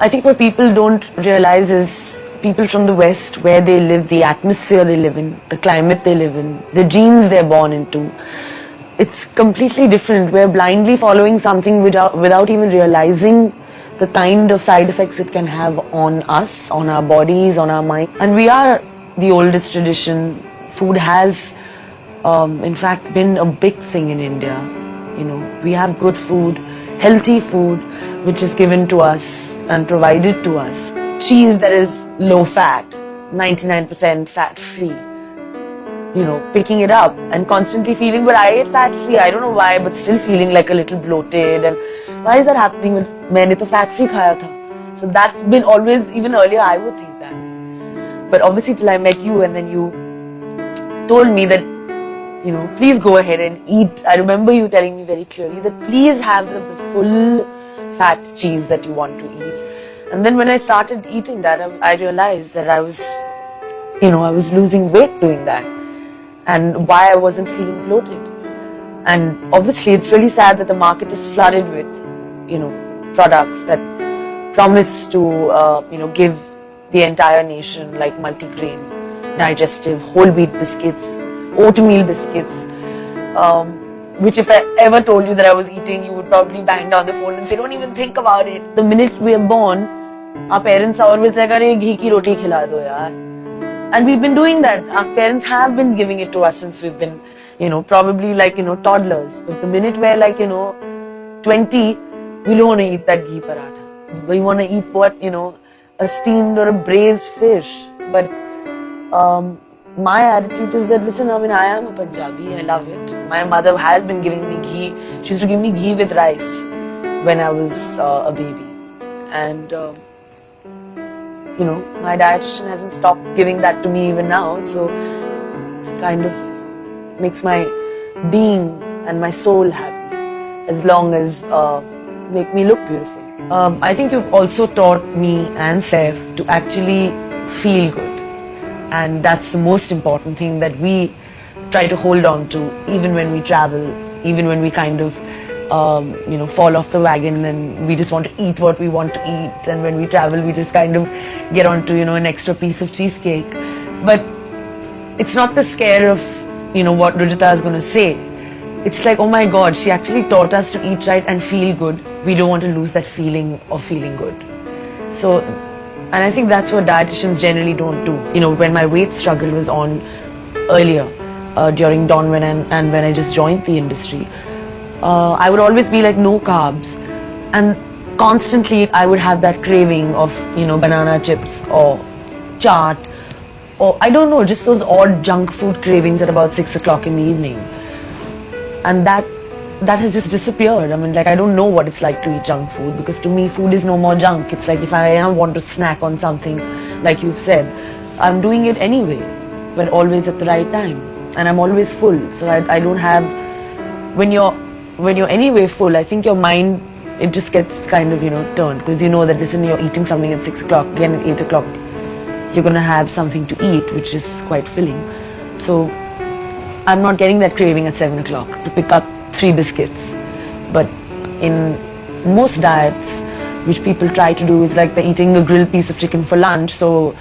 I think what people don't realize is people from the West, where they live, the atmosphere they live in, the climate they live in, the genes they're born into, it's completely different. We're blindly following something without even realizing the kind of side effects it can have on us, on our bodies, on our mind. And we are the oldest tradition. Food has, in fact, been a big thing in India. You know, we have good food, healthy food, which is given to us and provided to us. Cheese that is low fat, 99% fat free. You know, picking it up and constantly feeling, but I ate fat free, I don't know why, but still feeling like a little bloated. And why is that happening with maine to fat free khaya tha? So that's been always, even earlier I would think that. But obviously till I met you and then you told me that, you know, please go ahead and eat. I remember you telling me very clearly that please have the full fat cheese that you want to eat. And then when I started eating that, I realized that I was losing weight doing that. And why I wasn't feeling bloated. And obviously it's really sad that the market is flooded with, you know, products that promise to, give the entire nation like multigrain, digestive, whole wheat biscuits, oatmeal biscuits, which if I ever told you that I was eating, you would probably bang down the phone and say, don't even think about it. The minute we are born, our parents are always like, "Arey, ghee ki roti khila do yaar." And we've been doing that. Our parents have been giving it to us since we've been, probably like, toddlers. But the minute we're like, 20, we don't want to eat that ghee paratha. We want to eat what, a steamed or a braised fish. But my attitude is that, listen, I am a Punjabi. I love it. My mother has been giving me ghee. She used to give me ghee with rice when I was a baby. And my dietitian hasn't stopped giving that to me even now, so it kind of makes my being and my soul happy, as long as make me look beautiful. I think you've also taught me and Saif to actually feel good, and that's the most important thing that we try to hold on to, even when we travel, even when we kind of fall off the wagon and we just want to eat what we want to eat, and when we travel we just kind of get onto an extra piece of cheesecake. But it's not the scare of what Rujuta is going to say. It's like, oh my god, she actually taught us to eat right and feel good. We don't want to lose that feeling of feeling good. So, and I think that's what dietitians generally don't do. When my weight struggle was on earlier during dawn when I just joined the industry, I would always be like, no carbs, and constantly I would have that craving of banana chips or chaat, or I don't know, just those odd junk food cravings at about 6 o'clock in the evening. And that has just disappeared. I don't know what it's like to eat junk food, because to me food is no more junk. It's like, if I want to snack on something, like you've said, I'm doing it anyway, but always at the right time, and I'm always full. So I don't have, when you're anyway full, I think your mind, it just gets kind of turned, because that, listen, you're eating something at 6 o'clock, again at 8 o'clock you're going to have something to eat, which is quite filling. So I'm not getting that craving at 7 o'clock to pick up 3 biscuits. But in most diets which people try to do, is like they're eating a grilled piece of chicken for lunch, so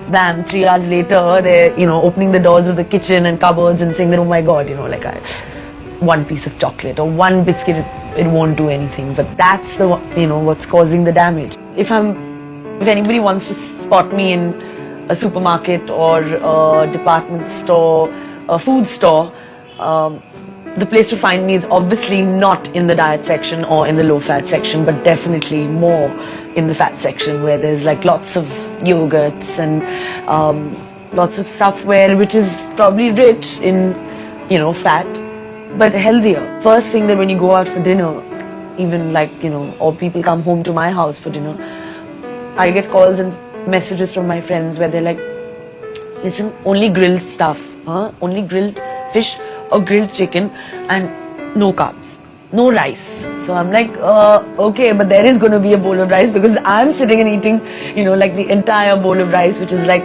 then 3 hours later they're opening the doors of the kitchen and cupboards and saying that, oh my god, one piece of chocolate or one biscuit, it won't do anything. But that's the what's causing the damage. If anybody wants to spot me in a supermarket or a department store, a food store, the place to find me is obviously not in the diet section or in the low fat section, but definitely more in the fat section, where there's like lots of yogurts and lots of stuff which is probably rich in fat, but healthier. First thing, that when you go out for dinner, even or people come home to my house for dinner, I get calls and messages from my friends where they're like, listen, only grilled stuff, only grilled fish or grilled chicken, and no carbs, no rice. So I'm like, okay, but there is going to be a bowl of rice, because I'm sitting and eating, the entire bowl of rice, which is like,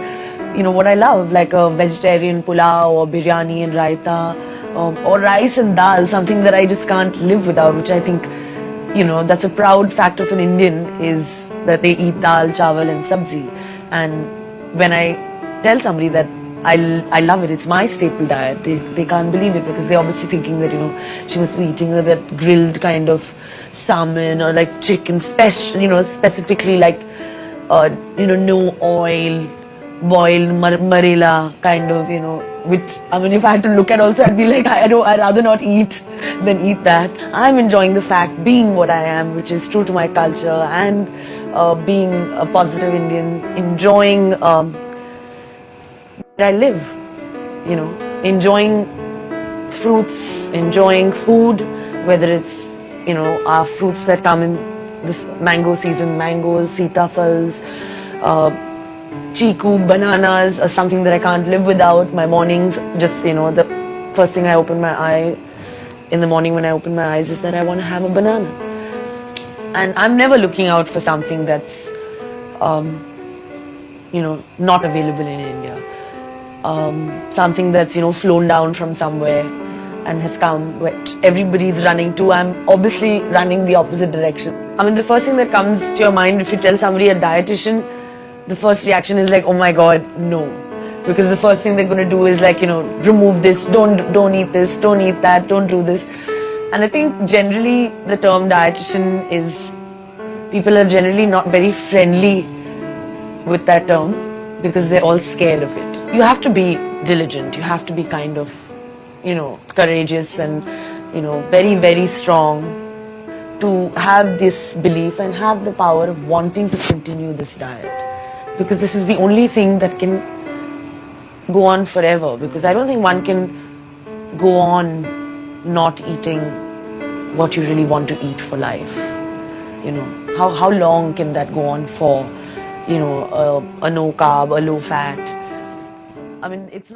what I love, like a vegetarian pulao or biryani and raita, or rice and dal, something that I just can't live without, which I think, that's a proud fact of an Indian, is that they eat dal, chawal and sabzi. And when I tell somebody that I love it, it's my staple diet, they can't believe it, because they're obviously thinking that, she must be eating that grilled kind of salmon or like chicken, specifically like, no oil, boiled marela kind of, which, I mean, if I had to look at also, I'd be like, I'd rather not eat than eat that. I'm enjoying the fact being what I am, which is true to my culture, and being a positive Indian, enjoying where I live, enjoying fruits, enjoying food, whether it's, our fruits that come in this mango season, mangoes, sitafals, chiku, bananas are something that I can't live without. My mornings, just, the first thing I open my eye in the morning when I open my eyes is that I want to have a banana. And I'm never looking out for something that's, not available in India. Something that's, flown down from somewhere and has come where everybody's running to. I'm obviously running the opposite direction. I mean, the first thing that comes to your mind if you tell somebody a dietitian, the first reaction is like, oh my God, no. Because the first thing they're going to do is like, remove this, don't eat this, don't eat that, don't do this. And I think generally the term dietitian is, people are generally not very friendly with that term because they're all scared of it. You have to be diligent, you have to be kind of, courageous and, very, very strong to have this belief and have the power of wanting to continue this diet. Because this is the only thing that can go on forever. Because I don't think one can go on not eating what you really want to eat for life. How long can that go on for? A no carb, a low fat. I mean, it's not